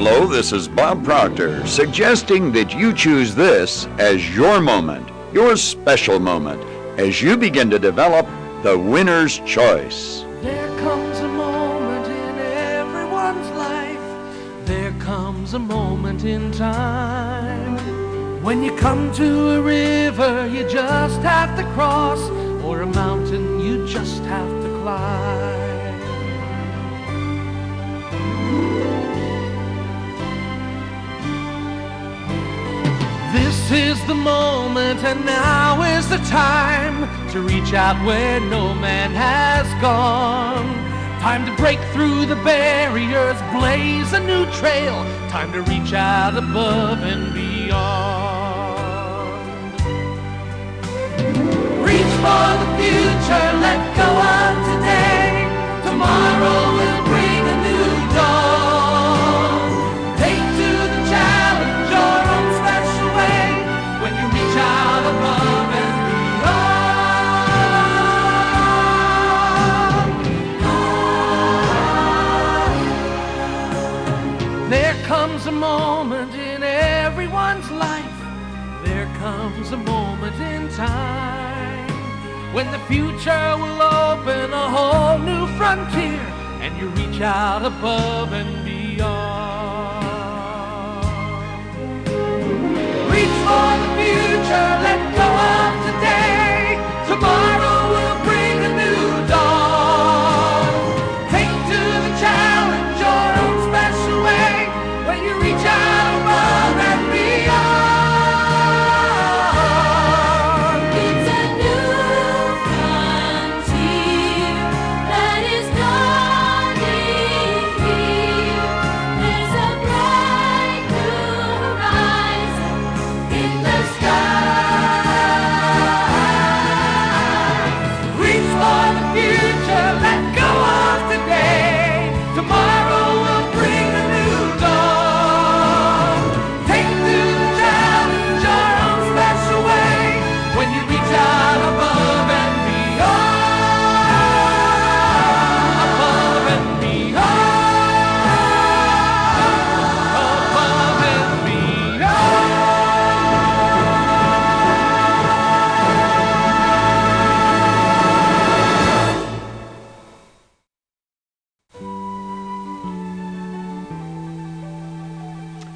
Hello, this is Bob Proctor, suggesting that you choose this as your moment, your special moment, as you begin to develop the winner's choice. There comes a moment in everyone's life. There comes a moment in time when you come to a river you just have to cross, or a mountain you just have to climb. This is the moment, and now is the time to reach out where no man has gone. Time to break through the barriers, blaze a new trail. Time to reach out above and beyond. Reach for the future, let go of today. Tomorrow will bring a new dawn. Take to the challenge your own special way when you reach out above and beyond. There comes a moment in everyone's life. There comes a moment in time when the future will open a whole new frontier, and you reach out above and beyond. Reach for the future, let go of today. Tomorrow will bring a new dawn. Take to the challenge your own special way when you reach out above and beyond.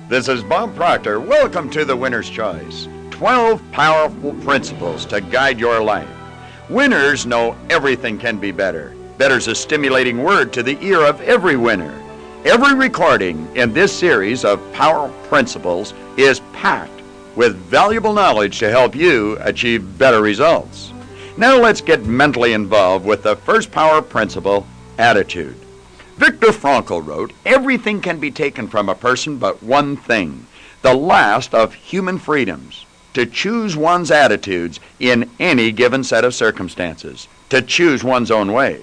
This is Bob Proctor. Welcome to the Winner's Choice. 12 powerful principles to guide your life. Winners know everything can be better. Better's a stimulating word to the ear of every winner. Every recording in this series of Power Principles is packed with valuable knowledge to help you achieve better results. Now let's get mentally involved with the first power principle, attitude. Viktor Frankl wrote, "Everything can be taken from a person but one thing, the last of human freedoms, to choose one's attitudes in any given set of circumstances, to choose one's own way."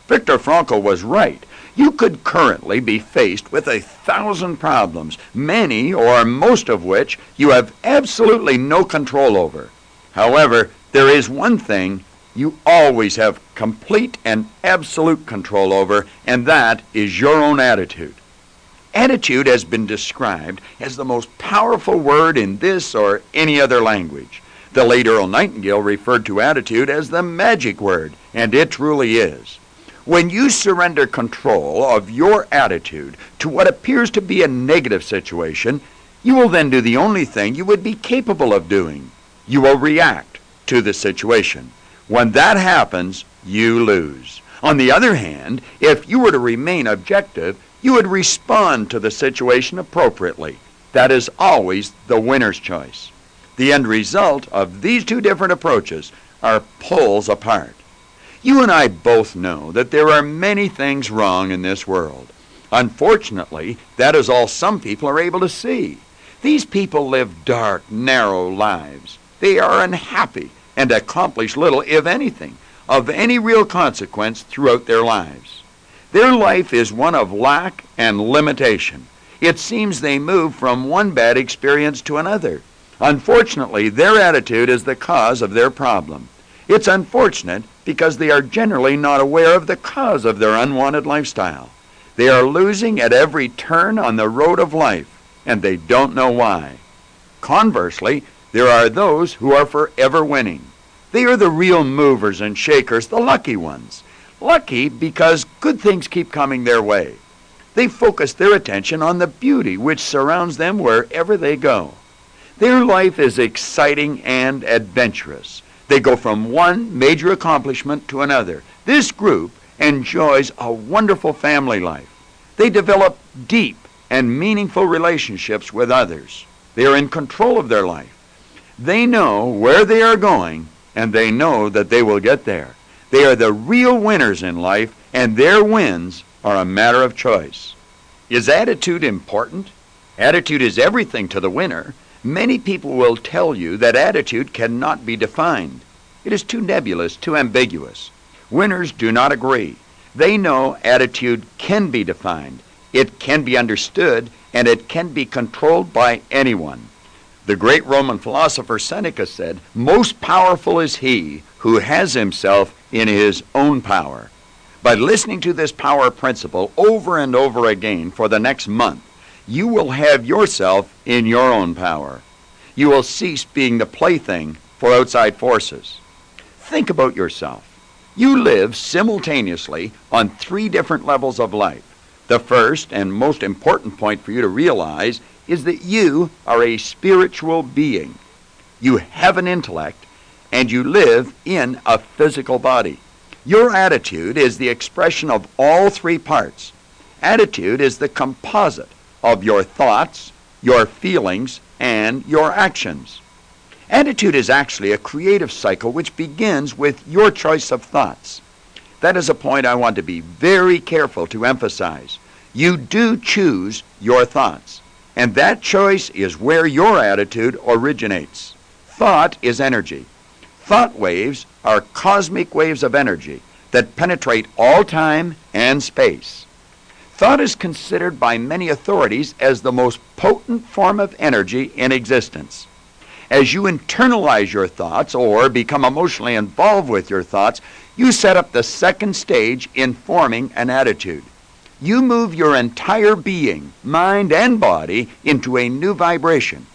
Viktor Frankl was right. You could currently be faced with 1,000 problems, many or most of which you have absolutely no control over. However, there is one thing you always have complete and absolute control over, and that is your own attitude. Attitude has been described as the most powerful word in this or any other language. The late Earl Nightingale referred to attitude as the magic word, and it truly is. When you surrender control of your attitude to what appears to be a negative situation, you will then do the only thing you would be capable of doing. You will react to the situation. When that happens, you lose. On the other hand, if you were to remain objective, you would respond to the situation appropriately. That is always the winner's choice. The end result of these two different approaches are poles apart. You and I both know that there are many things wrong in this world. Unfortunately, that is all some people are able to see. These people live dark, narrow lives. They are unhappy and accomplish little, if anything, of any real consequence throughout their lives. Their life is one of lack and limitation. It seems they move from one bad experience to another. Unfortunately, their attitude is the cause of their problem. It's unfortunate because they are generally not aware of the cause of their unwanted lifestyle. They are losing at every turn on the road of life, and they don't know why. Conversely, there are those who are forever winning. They are the real movers and shakers, the lucky ones. Lucky because good things keep coming their way. They focus their attention on the beauty which surrounds them wherever they go. Their life is exciting and adventurous. They go from one major accomplishment to another. This group enjoys a wonderful family life. They develop deep and meaningful relationships with others. They are in control of their life. They know where they are going, and they know that they will get there. They are the real winners in life, and their wins are a matter of choice. Is attitude important? Attitude is everything to the winner. Many people will tell you that attitude cannot be defined. It is too nebulous, too ambiguous. Winners do not agree. They know attitude can be defined, it can be understood, and it can be controlled by anyone. The great Roman philosopher Seneca said, "Most powerful is he who has himself in his own power." By listening to this power principle over and over again for the next month, you will have yourself in your own power. You will cease being the plaything for outside forces. Think about yourself. You live simultaneously on 3 different levels of life. The first and most important point for you to realize is that you are a spiritual being. You have an intellect, and you live in a physical body. Your attitude is the expression of all 3 parts. Attitude is the composite of your thoughts, your feelings, and your actions. Attitude is actually a creative cycle which begins with your choice of thoughts. That is a point I want to be very careful to emphasize. You do choose your thoughts, and that choice is where your attitude originates. Thought is energy. Thought waves are cosmic waves of energy that penetrate all time and space. Thought is considered by many authorities as the most potent form of energy in existence. As you internalize your thoughts or become emotionally involved with your thoughts, you set up the second stage in forming an attitude. You move your entire being, mind and body, into a new vibration.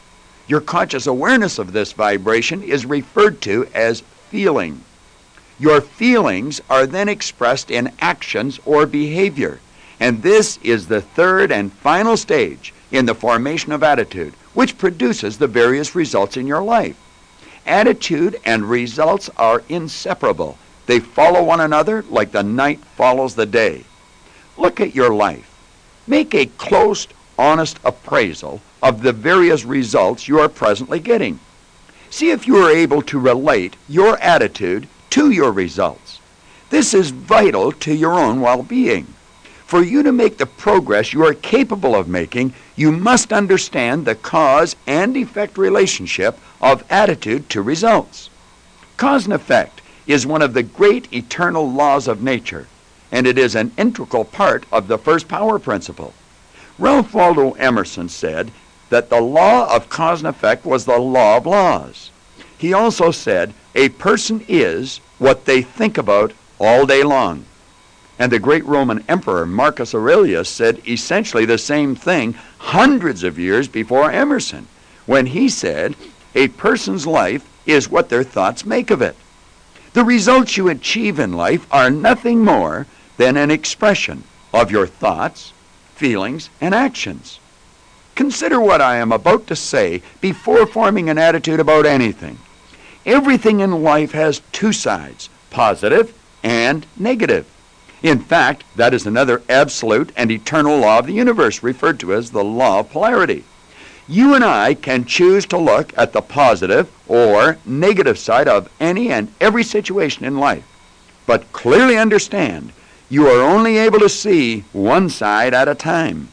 Your conscious awareness of this vibration is referred to as feeling. Your feelings are then expressed in actions or behavior, and this is the third and final stage in the formation of attitude, which produces the various results in your life. Attitude and results are inseparable. They follow one another like the night follows the day. Look at your life. Make a close, honest appraisal of the various results you are presently getting. See if you are able to relate your attitude to your results. This is vital to your own well-being. For you to make the progress you are capable of making, you must understand the cause and effect relationship of attitude to results. Cause and effect is one of the great eternal laws of nature, and it is an integral part of the first power principle. Ralph Waldo Emerson said that the law of cause and effect was the law of laws. He also said, a person is what they think about all day long. And the great Roman Emperor Marcus Aurelius said essentially the same thing hundreds of years before Emerson, when he said, a person's life is what their thoughts make of it. The results you achieve in life are nothing more than an expression of your thoughts, feelings, and actions. Consider what I am about to say before forming an attitude about anything. Everything in life has 2 sides, positive and negative. In fact, that is another absolute and eternal law of the universe, referred to as the law of polarity. You and I can choose to look at the positive or negative side of any and every situation in life. But clearly understand, you are only able to see one side at a time.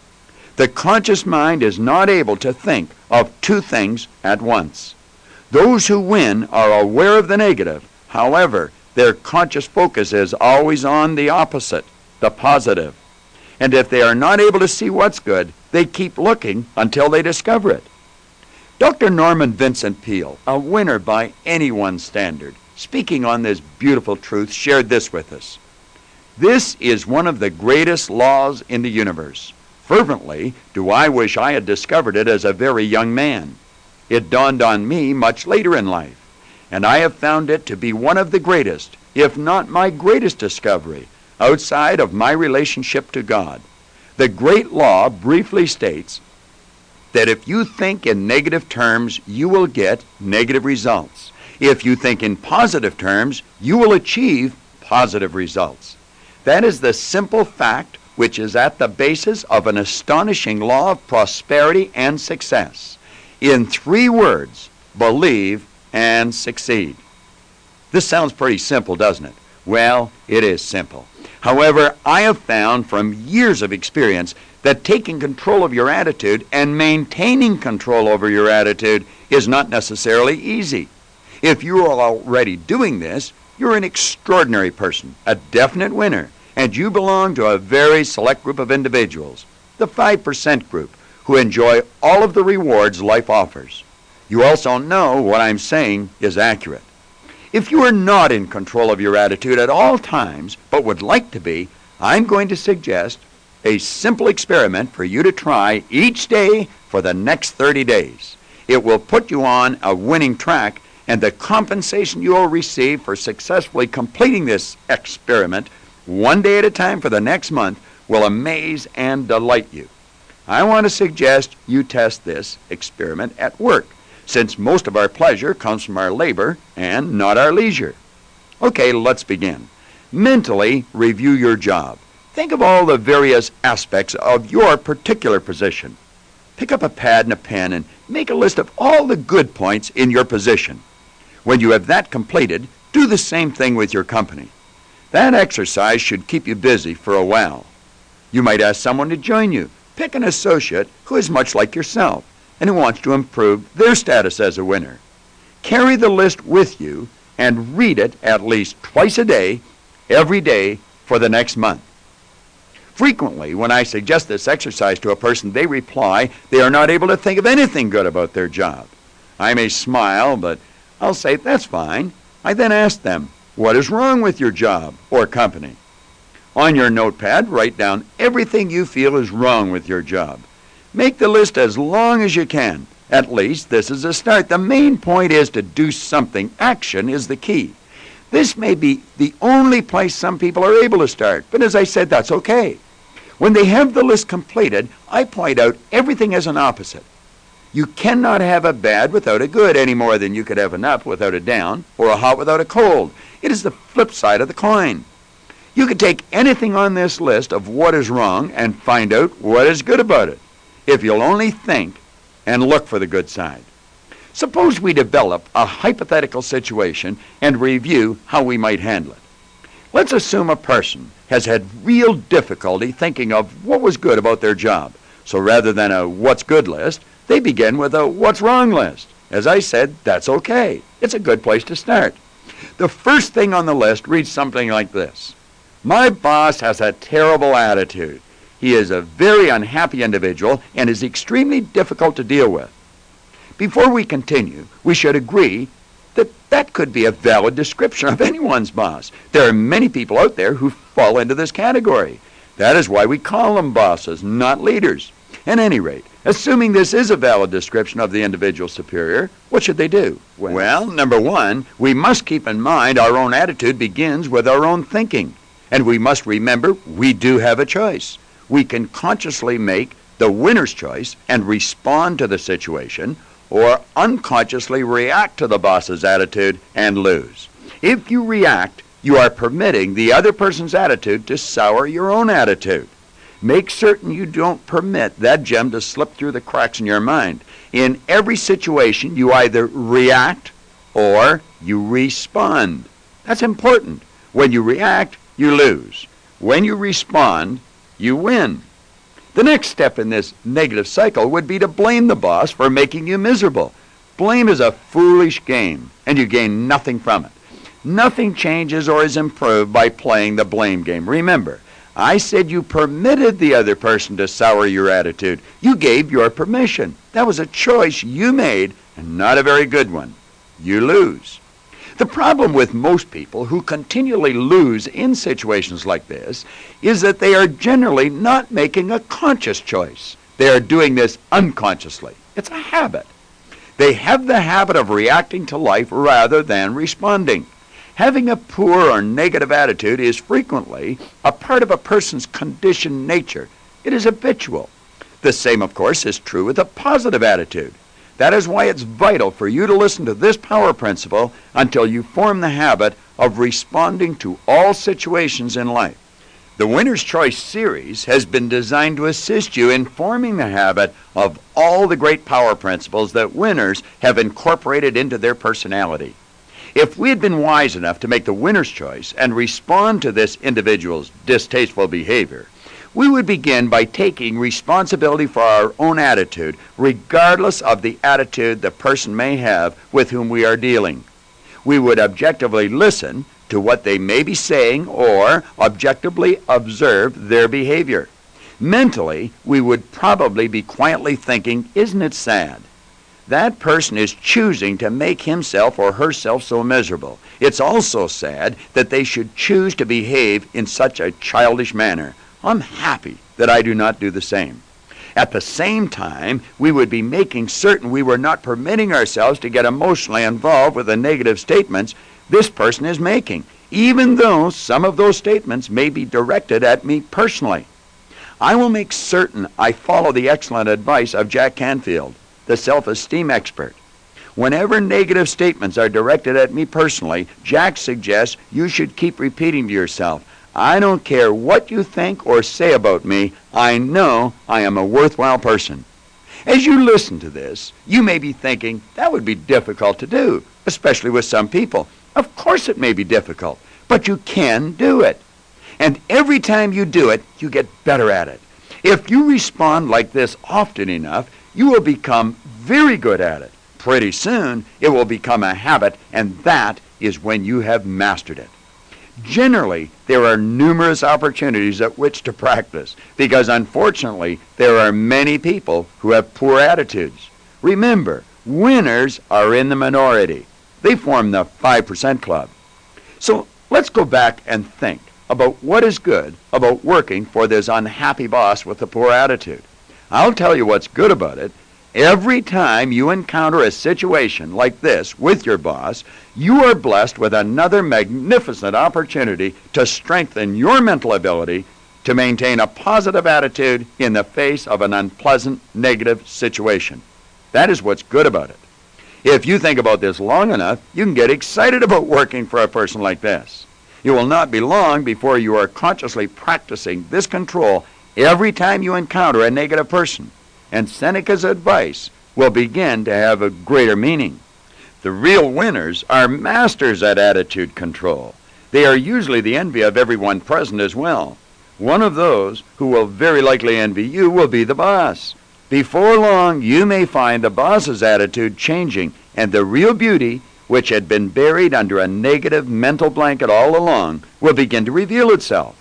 The conscious mind is not able to think of 2 things at once. Those who win are aware of the negative. However, their conscious focus is always on the opposite, the positive. And if they are not able to see what's good, they keep looking until they discover it. Dr. Norman Vincent Peale, a winner by anyone's standard, speaking on this beautiful truth, shared this with us. This is one of the greatest laws in the universe. Fervently do I wish I had discovered it as a very young man. It dawned on me much later in life, and I have found it to be one of the greatest, if not my greatest discovery, outside of my relationship to God. The great law briefly states that if you think in negative terms, you will get negative results. If you think in positive terms, you will achieve positive results. That is the simple fact which is at the basis of an astonishing law of prosperity and success. In 3 words, believe and succeed. This sounds pretty simple, doesn't it? Well, it is simple. However, I have found from years of experience that taking control of your attitude and maintaining control over your attitude is not necessarily easy. If you are already doing this, you're an extraordinary person, a definite winner, and you belong to a very select group of individuals, the 5% group, who enjoy all of the rewards life offers. You also know what I'm saying is accurate. If you are not in control of your attitude at all times, but would like to be, I'm going to suggest a simple experiment for you to try each day for the next 30 days. It will put you on a winning track, and the compensation you will receive for successfully completing this experiment one day at a time for the next month will amaze and delight you. I want to suggest you test this experiment at work, since most of our pleasure comes from our labor and not our leisure. Okay, let's begin. Mentally review your job. Think of all the various aspects of your particular position. Pick up a pad and a pen and make a list of all the good points in your position. When you have that completed, do the same thing with your company. That exercise should keep you busy for a while. You might ask someone to join you. Pick an associate who is much like yourself and who wants to improve their status as a winner. Carry the list with you and read it at least twice a day, every day for the next month. Frequently, when I suggest this exercise to a person, they reply they are not able to think of anything good about their job. I may smile, but I'll say, that's fine. I then ask them, what is wrong with your job or company? On your notepad, write down everything you feel is wrong with your job. Make the list as long as you can. At least this is a start. The main point is to do something. Action is the key. This may be the only place some people are able to start, but as I said, that's okay. When they have the list completed, I point out everything as an opposite. You cannot have a bad without a good any more than you could have an up without a down or a hot without a cold. It is the flip side of the coin. You could take anything on this list of what is wrong and find out what is good about it, if you'll only think and look for the good side. Suppose we develop a hypothetical situation and review how we might handle it. Let's assume a person has had real difficulty thinking of what was good about their job. So rather than a what's good list, they begin with a what's wrong list. As I said, that's okay. It's a good place to start. The first thing on the list reads something like this. My boss has a terrible attitude. He is a very unhappy individual and is extremely difficult to deal with. Before we continue, we should agree that that could be a valid description of anyone's boss. There are many people out there who fall into this category. That is why we call them bosses, not leaders. At any rate, assuming this is a valid description of the individual superior, what should they do? Well, number one, we must keep in mind our own attitude begins with our own thinking. And we must remember we do have a choice. We can consciously make the winner's choice and respond to the situation, or unconsciously react to the boss's attitude and lose. If you react, you are permitting the other person's attitude to sour your own attitude. Make certain you don't permit that gem to slip through the cracks in your mind. In every situation, you either react or you respond. That's important. When you react, you lose. When you respond, you win. The next step in this negative cycle would be to blame the boss for making you miserable. Blame is a foolish game, and you gain nothing from it. Nothing changes or is improved by playing the blame game. Remember, I said you permitted the other person to sour your attitude. You gave your permission. That was a choice you made, and not a very good one. You lose. The problem with most people who continually lose in situations like this is that they are generally not making a conscious choice. They are doing this unconsciously. It's a habit. They have the habit of reacting to life rather than responding. Having a poor or negative attitude is frequently a part of a person's conditioned nature. It is habitual. The same, of course, is true with a positive attitude. That is why it's vital for you to listen to this power principle until you form the habit of responding to all situations in life. The Winner's Choice series has been designed to assist you in forming the habit of all the great power principles that winners have incorporated into their personality. If we had been wise enough to make the winner's choice and respond to this individual's distasteful behavior, we would begin by taking responsibility for our own attitude, regardless of the attitude the person may have with whom we are dealing. We would objectively listen to what they may be saying or objectively observe their behavior. Mentally, we would probably be quietly thinking, "Isn't it sad? That person is choosing to make himself or herself so miserable. It's also sad that they should choose to behave in such a childish manner. I'm happy that I do not do the same." At the same time, we would be making certain we were not permitting ourselves to get emotionally involved with the negative statements this person is making, even though some of those statements may be directed at me personally. I will make certain I follow the excellent advice of Jack Canfield, the self-esteem expert. Whenever negative statements are directed at me personally, Jack suggests you should keep repeating to yourself, "I don't care what you think or say about me, I know I am a worthwhile person." As you listen to this, you may be thinking, that would be difficult to do, especially with some people. Of course it may be difficult, but you can do it. And every time you do it, you get better at it. If you respond like this often enough, you will become very good at it. Pretty soon, it will become a habit, and that is when you have mastered it. Generally, there are numerous opportunities at which to practice, because unfortunately, there are many people who have poor attitudes. Remember, winners are in the minority. They form the 5% club. So let's go back and think about what is good about working for this unhappy boss with a poor attitude. I'll tell you what's good about it. Every time you encounter a situation like this with your boss, you are blessed with another magnificent opportunity to strengthen your mental ability to maintain a positive attitude in the face of an unpleasant, negative situation. That is what's good about it. If you think about this long enough, you can get excited about working for a person like this. It will not be long before you are consciously practicing this control every time you encounter a negative person, and Seneca's advice will begin to have a greater meaning. The real winners are masters at attitude control. They are usually the envy of everyone present as well. One of those who will very likely envy you will be the boss. Before long, you may find the boss's attitude changing, and the real beauty, which had been buried under a negative mental blanket all along, will begin to reveal itself.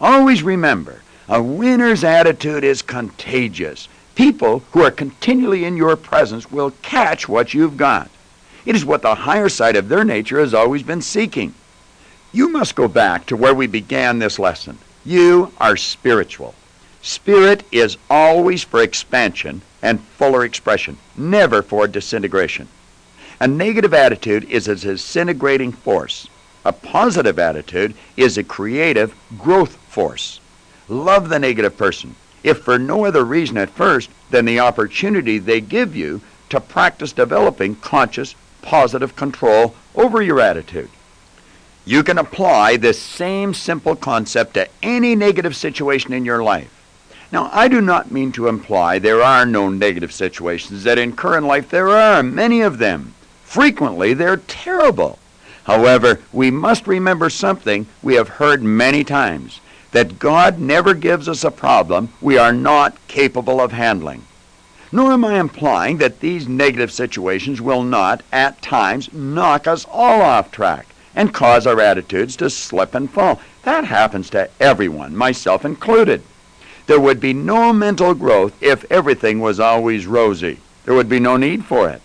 Always remember, a winner's attitude is contagious. People who are continually in your presence will catch what you've got. It is what the higher side of their nature has always been seeking. You must go back to where we began this lesson. You are spiritual. Spirit is always for expansion and fuller expression, never for disintegration. A negative attitude is a disintegrating force. A positive attitude is a creative growth force. Love the negative person, if for no other reason at first than the opportunity they give you to practice developing conscious, positive control over your attitude. You can apply this same simple concept to any negative situation in your life. Now, I do not mean to imply there are no negative situations that occur in life. There are many of them. Frequently, they're terrible. However, we must remember something we have heard many times, that God never gives us a problem we are not capable of handling. Nor am I implying that these negative situations will not, at times, knock us all off track and cause our attitudes to slip and fall. That happens to everyone, myself included. There would be no mental growth if everything was always rosy. There would be no need for it.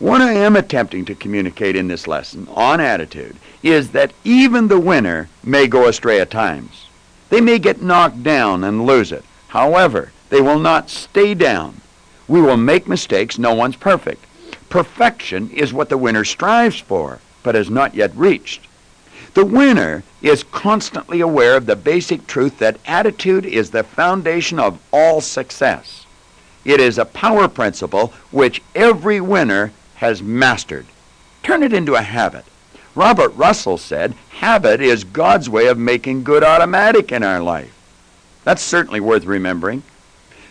What I am attempting to communicate in this lesson on attitude is that even the winner may go astray at times. They may get knocked down and lose it. However, they will not stay down. We will make mistakes. No one's perfect. Perfection is what the winner strives for, but has not yet reached. The winner is constantly aware of the basic truth that attitude is the foundation of all success. It is a power principle which every winner has mastered. Turn it into a habit. Robert Russell said, habit is God's way of making good automatic in our life. That's certainly worth remembering.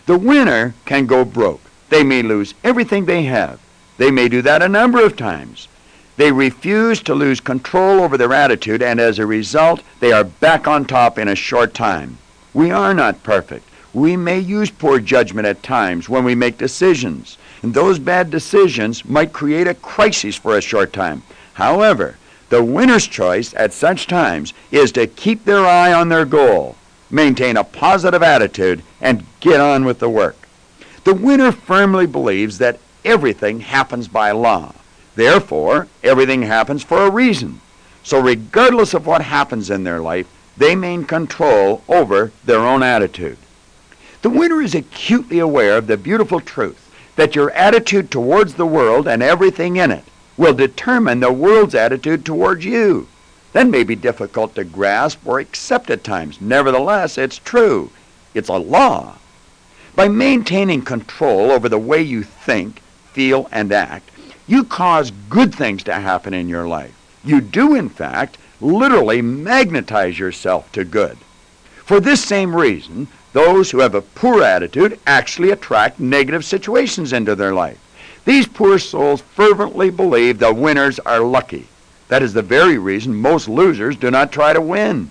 The winner can go broke. They may lose everything they have. They may do that a number of times. They refuse to lose control over their attitude, and as a result, they are back on top in a short time. We are not perfect. We may use poor judgment at times when we make decisions, and those bad decisions might create a crisis for a short time. However, the winner's choice at such times is to keep their eye on their goal, maintain a positive attitude, and get on with the work. The winner firmly believes that everything happens by law. Therefore, everything happens for a reason. So regardless of what happens in their life, they maintain control over their own attitude. The winner is acutely aware of the beautiful truth that your attitude towards the world and everything in it will determine the world's attitude towards you. That may be difficult to grasp or accept at times. Nevertheless, it's true. It's a law. By maintaining control over the way you think, feel, and act, you cause good things to happen in your life. You do, in fact, literally magnetize yourself to good. For this same reason, those who have a poor attitude actually attract negative situations into their life. These poor souls fervently believe the winners are lucky. That is the very reason most losers do not try to win.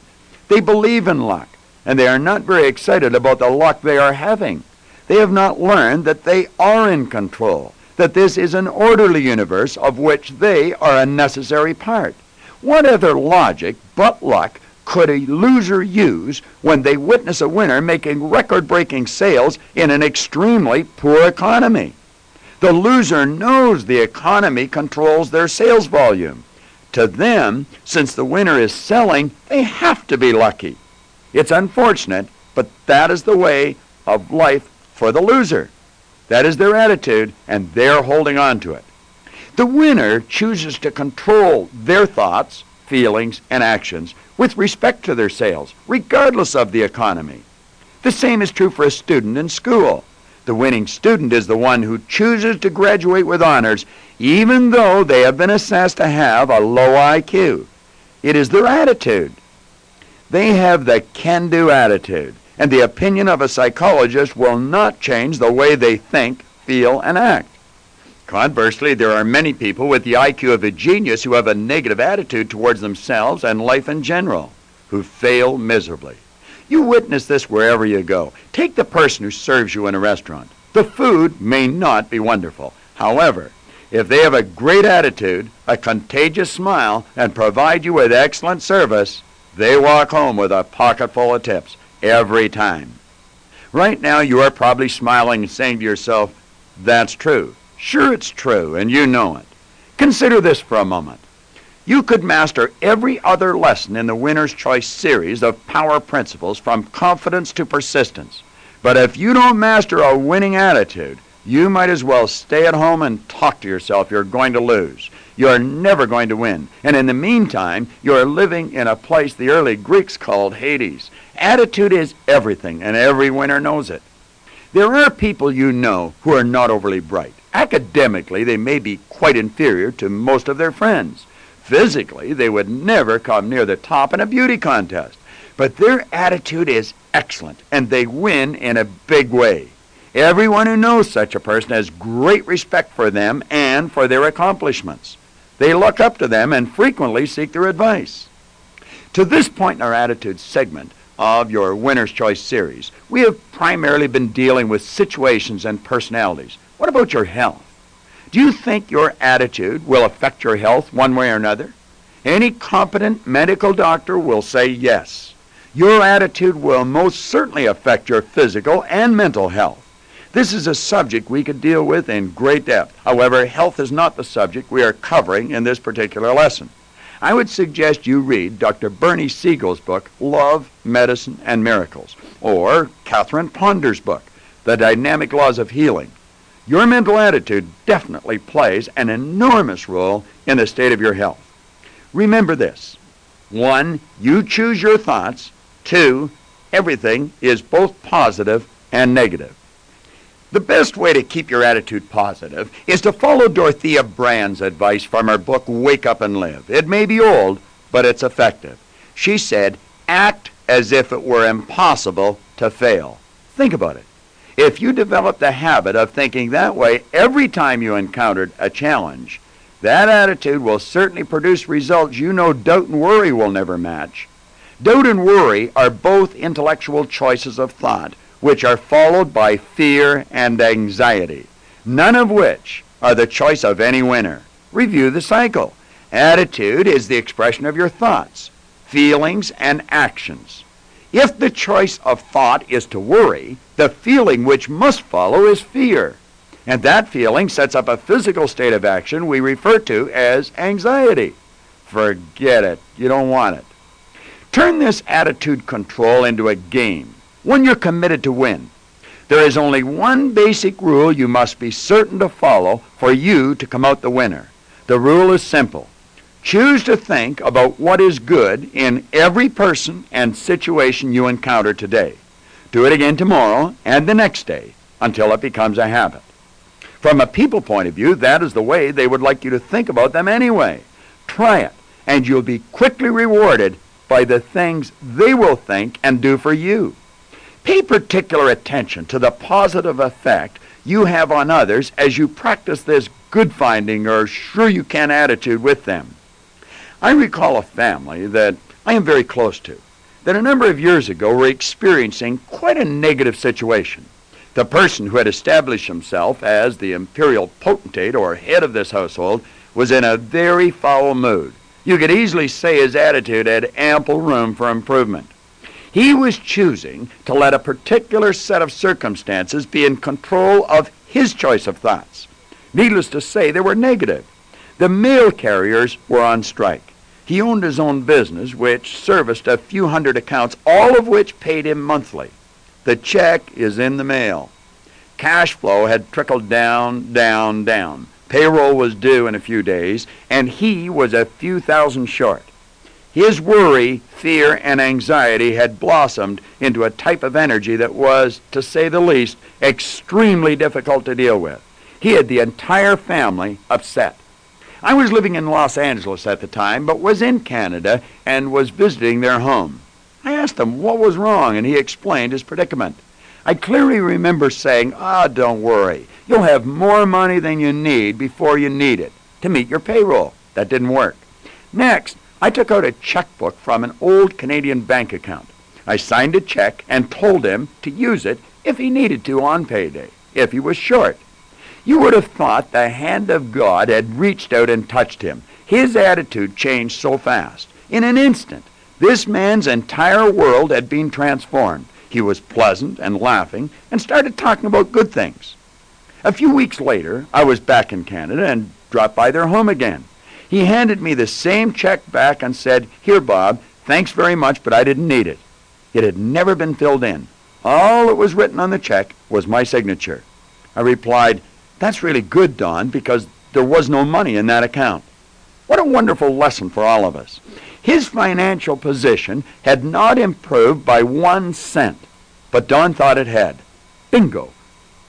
They believe in luck, and they are not very excited about the luck they are having. They have not learned that they are in control, that this is an orderly universe of which they are a necessary part. What other logic but luck could a loser use when they witness a winner making record-breaking sales in an extremely poor economy? The loser knows the economy controls their sales volume. To them, since the winner is selling, they have to be lucky. It's unfortunate, but that is the way of life for the loser. That is their attitude, and they're holding on to it. The winner chooses to control their thoughts, feelings, and actions with respect to their sales, regardless of the economy. The same is true for a student in school. The winning student is the one who chooses to graduate with honors, even though they have been assessed to have a low IQ. It is their attitude. They have the can-do attitude, and the opinion of a psychologist will not change the way they think, feel, and act. Conversely, there are many people with the IQ of a genius who have a negative attitude towards themselves and life in general, who fail miserably. You witness this wherever you go. Take the person who serves you in a restaurant. The food may not be wonderful. However, if they have a great attitude, a contagious smile, and provide you with excellent service, they walk home with a pocket full of tips every time. Right now, you are probably smiling and saying to yourself, that's true. Sure, it's true, and you know it. Consider this for a moment. You could master every other lesson in the Winner's Choice series of power principles from confidence to persistence. But if you don't master a winning attitude, you might as well stay at home and talk to yourself you're going to lose. You're never going to win. And in the meantime, you're living in a place the early Greeks called Hades. Attitude is everything, and every winner knows it. There are people you know who are not overly bright. Academically, they may be quite inferior to most of their friends. Physically, they would never come near the top in a beauty contest. But their attitude is excellent, and they win in a big way. Everyone who knows such a person has great respect for them and for their accomplishments. They look up to them and frequently seek their advice. To this point in our attitude segment of your Winner's Choice series, we have primarily been dealing with situations and personalities. What about your health? Do you think your attitude will affect your health one way or another? Any competent medical doctor will say yes. Your attitude will most certainly affect your physical and mental health. This is a subject we could deal with in great depth. However, health is not the subject we are covering in this particular lesson. I would suggest you read Dr. Bernie Siegel's book, Love, Medicine, and Miracles, or Catherine Ponder's book, The Dynamic Laws of Healing. Your mental attitude definitely plays an enormous role in the state of your health. Remember this. 1, you choose your thoughts. 2, everything is both positive and negative. The best way to keep your attitude positive is to follow Dorothea Brand's advice from her book, Wake Up and Live. It may be old, but it's effective. She said, act as if it were impossible to fail. Think about it. If you develop the habit of thinking that way every time you encountered a challenge, that attitude will certainly produce results you know doubt and worry will never match. Doubt and worry are both intellectual choices of thought, which are followed by fear and anxiety, none of which are the choice of any winner. Review the cycle. Attitude is the expression of your thoughts, feelings, and actions. If the choice of thought is to worry, the feeling which must follow is fear. And that feeling sets up a physical state of action we refer to as anxiety. Forget it. You don't want it. Turn this attitude control into a game, one you're committed to win. There is only one basic rule you must be certain to follow for you to come out the winner. The rule is simple. Choose to think about what is good in every person and situation you encounter today. Do it again tomorrow and the next day until it becomes a habit. From a people point of view, that is the way they would like you to think about them anyway. Try it, and you'll be quickly rewarded by the things they will think and do for you. Pay particular attention to the positive effect you have on others as you practice this good-finding or sure-you-can attitude with them. I recall a family that I am very close to that a number of years ago were experiencing quite a negative situation. The person who had established himself as the imperial potentate or head of this household was in a very foul mood. You could easily say his attitude had ample room for improvement. He was choosing to let a particular set of circumstances be in control of his choice of thoughts. Needless to say, they were negative. The mail carriers were on strike. He owned his own business, which serviced a few hundred accounts, all of which paid him monthly. The check is in the mail. Cash flow had trickled down, down, down. Payroll was due in a few days, and he was a few thousand short. His worry, fear, and anxiety had blossomed into a type of energy that was, to say the least, extremely difficult to deal with. He had the entire family upset. I was living in Los Angeles at the time, but was in Canada and was visiting their home. I asked him what was wrong, and he explained his predicament. I clearly remember saying, don't worry. You'll have more money than you need before you need it to meet your payroll. That didn't work. Next, I took out a checkbook from an old Canadian bank account. I signed a check and told him to use it if he needed to on payday, if he was short. You would have thought the hand of God had reached out and touched him. His attitude changed so fast. In an instant, this man's entire world had been transformed. He was pleasant and laughing and started talking about good things. A few weeks later, I was back in Canada and dropped by their home again. He handed me the same check back and said, "Here, Bob, thanks very much, but I didn't need it." It had never been filled in. All that was written on the check was my signature. I replied, "That's really good, Don, because there was no money in that account." What a wonderful lesson for all of us. His financial position had not improved by 1 cent, but Don thought it had. Bingo.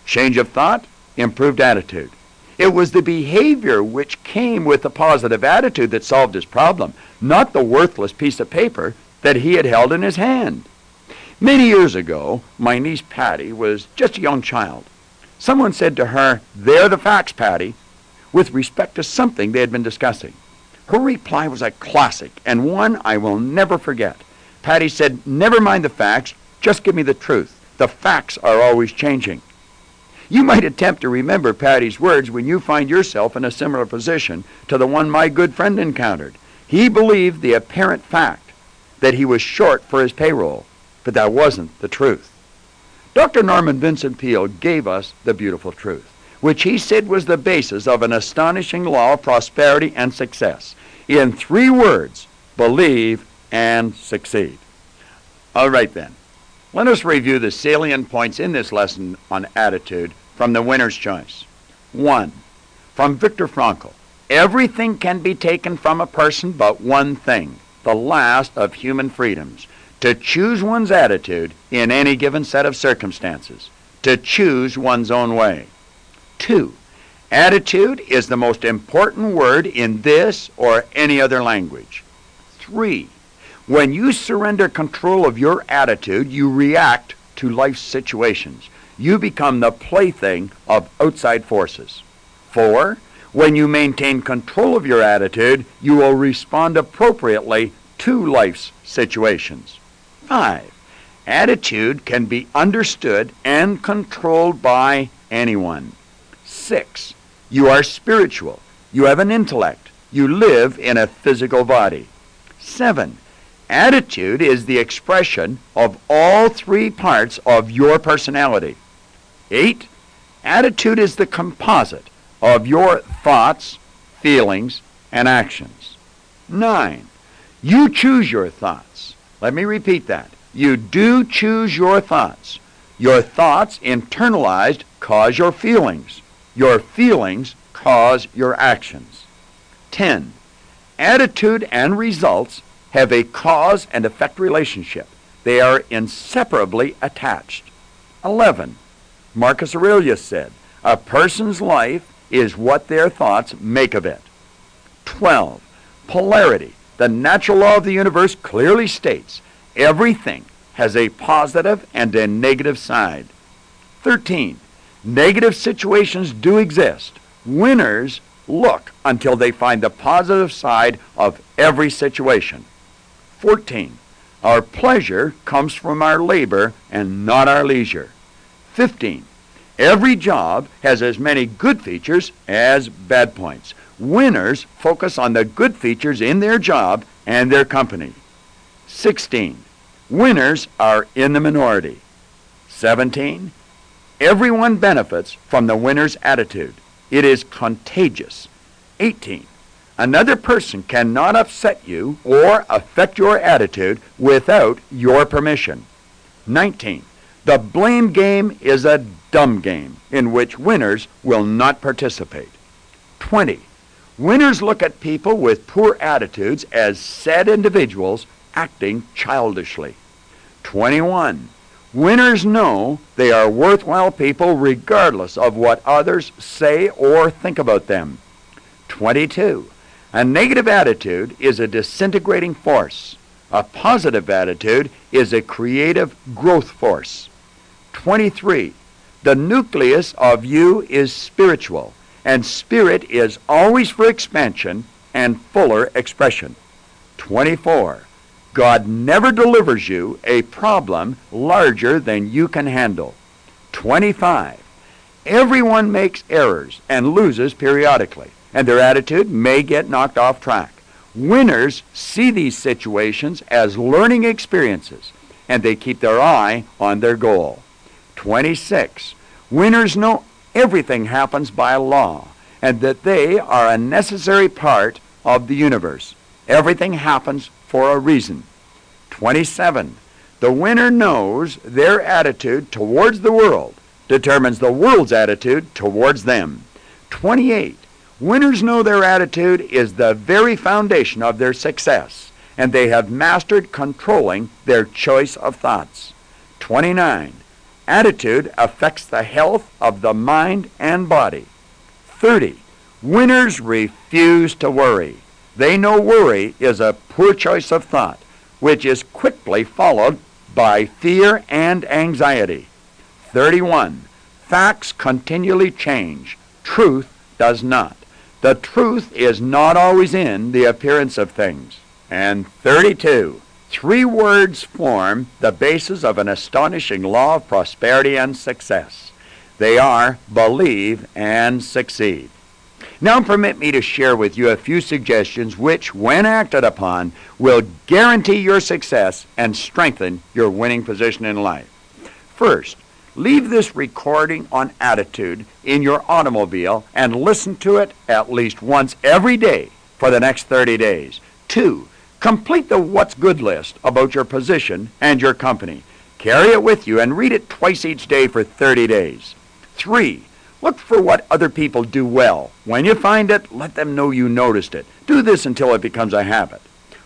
Change of thought, improved attitude. It was the behavior which came with the positive attitude that solved his problem, not the worthless piece of paper that he had held in his hand. Many years ago, my niece Patty was just a young child. Someone said to her, "They're the facts, Patty," with respect to something they had been discussing. Her reply was a classic, and one I will never forget. Patty said, "Never mind the facts, just give me the truth. The facts are always changing." You might attempt to remember Patty's words when you find yourself in a similar position to the one my good friend encountered. He believed the apparent fact that he was short for his payroll, but that wasn't the truth. Dr. Norman Vincent Peale gave us the beautiful truth, which he said was the basis of an astonishing law of prosperity and success. In 3 words, believe and succeed. All right then, let us review the salient points in this lesson on attitude from the winner's choice. 1. From Viktor Frankl, everything can be taken from a person but one thing, the last of human freedoms, to choose one's attitude in any given set of circumstances, to choose one's own way. 2. Attitude is the most important word in this or any other language. 3. When you surrender control of your attitude, you react to life's situations. You become the plaything of outside forces. 4. When you maintain control of your attitude, you will respond appropriately to life's situations. 5. Attitude can be understood and controlled by anyone. 6. You are spiritual. You have an intellect. You live in a physical body. 7. Attitude is the expression of all 3 parts of your personality. 8. Attitude is the composite of your thoughts, feelings, and actions. 9. You choose your thoughts. Let me repeat that. You do choose your thoughts. Your thoughts, internalized, cause your feelings. Your feelings cause your actions. 10. Attitude and results have a cause and effect relationship. They are inseparably attached. 11. Marcus Aurelius said, a person's life is what their thoughts make of it. 12. Polarity. The natural law of the universe clearly states everything has a positive and a negative side. 13. Negative situations do exist. Winners look until they find the positive side of every situation. 14. Our pleasure comes from our labor and not our leisure. 15. Every job has as many good features as bad points. Winners focus on the good features in their job and their company. 16. Winners are in the minority. 17. Everyone benefits from the winner's attitude. It is contagious. 18. Another person cannot upset you or affect your attitude without your permission. 19. The blame game is a dumb game in which winners will not participate. 20. Winners look at people with poor attitudes as sad individuals acting childishly. 21. Winners know they are worthwhile people regardless of what others say or think about them. 22. A negative attitude is a disintegrating force. A positive attitude is a creative growth force. 23. The nucleus of you is spiritual, and spirit is always for expansion and fuller expression. 24. God never delivers you a problem larger than you can handle. 25. Everyone makes errors and loses periodically, and their attitude may get knocked off track. Winners see these situations as learning experiences, and they keep their eye on their goal. 26. Winners know everything happens by law, and that they are a necessary part of the universe. Everything happens for a reason. 27. The winner knows their attitude towards the world determines the world's attitude towards them. 28. Winners know their attitude is the very foundation of their success, and they have mastered controlling their choice of thoughts. 29. Attitude affects the health of the mind and body. 30. Winners refuse to worry. They know worry is a poor choice of thought, which is quickly followed by fear and anxiety. 31. Facts continually change. Truth does not. The truth is not always in the appearance of things. And 32. 3 words form the basis of an astonishing law of prosperity and success. They are believe and succeed. Now permit me to share with you a few suggestions which, when acted upon, will guarantee your success and strengthen your winning position in life. First, Leave this recording on attitude in your automobile and listen to it at least once every day for the next 30 days. 2. Complete the What's Good list about your position and your company. Carry it with you and read it twice each day for 30 days. 3. Look for what other people do well. When you find it, let them know you noticed it. Do this until it becomes a habit.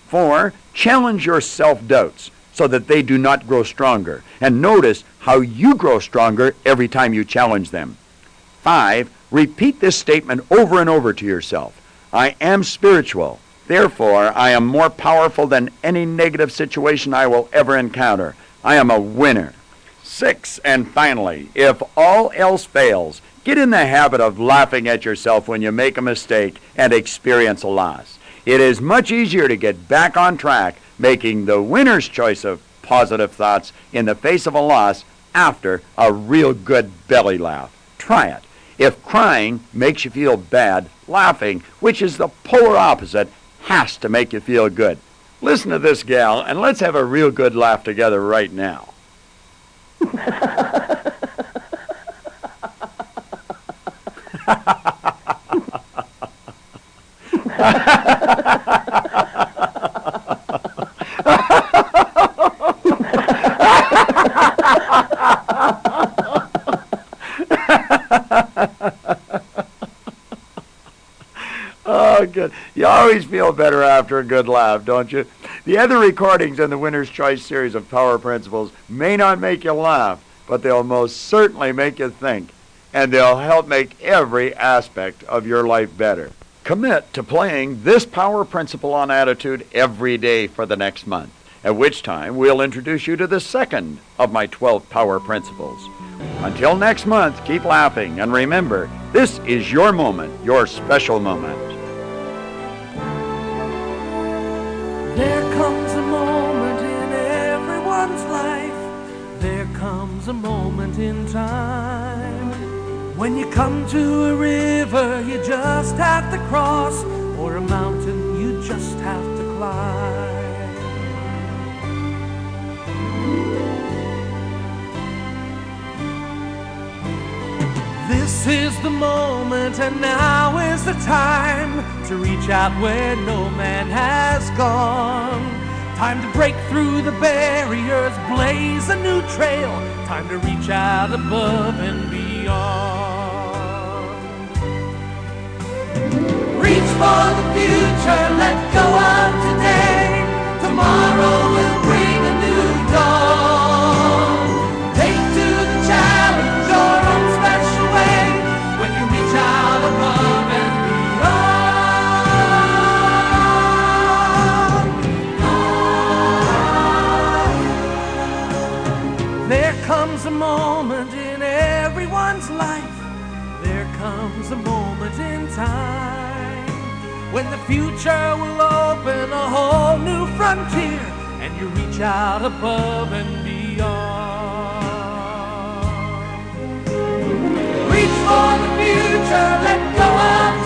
4. Challenge your self-doubts so that they do not grow stronger. And notice how you grow stronger every time you challenge them. 5. Repeat this statement over and over to yourself. I am spiritual. Therefore, I am more powerful than any negative situation I will ever encounter. I am a winner. 6. And finally, if all else fails, get in the habit of laughing at yourself when you make a mistake and experience a loss. It is much easier to get back on track making the winner's choice of positive thoughts in the face of a loss after a real good belly laugh. Try it. If crying makes you feel bad, laughing, which is the polar opposite, has to make you feel good. Listen to this gal, and let's have a real good laugh together right now. Oh, good. You always feel better after a good laugh, don't you? The other recordings in the Winner's Choice series of Power Principles may not make you laugh, but they'll most certainly make you think, and they'll help make every aspect of your life better. Commit to playing this power principle on attitude every day for the next month, at which time we'll introduce you to the second of my 12 power principles. Until next month, keep laughing, and remember, this is your moment, your special moment. There comes a moment in everyone's life. There comes a moment in time when you come to a river you just have to cross, or a mountain you just have to climb. This is the moment, and now is the time to reach out where no man has gone. Time to break through the barriers, blaze a new trail. Time to reach out above and beyond. Reach for the future, let go of today. Tomorrow will bring a new dawn. Take to the challenge your own special way when you reach out above and beyond. There comes a moment in everyone's life. There comes a moment in time when the future will open a whole new frontier, and you reach out above and beyond. Reach for the future, let go of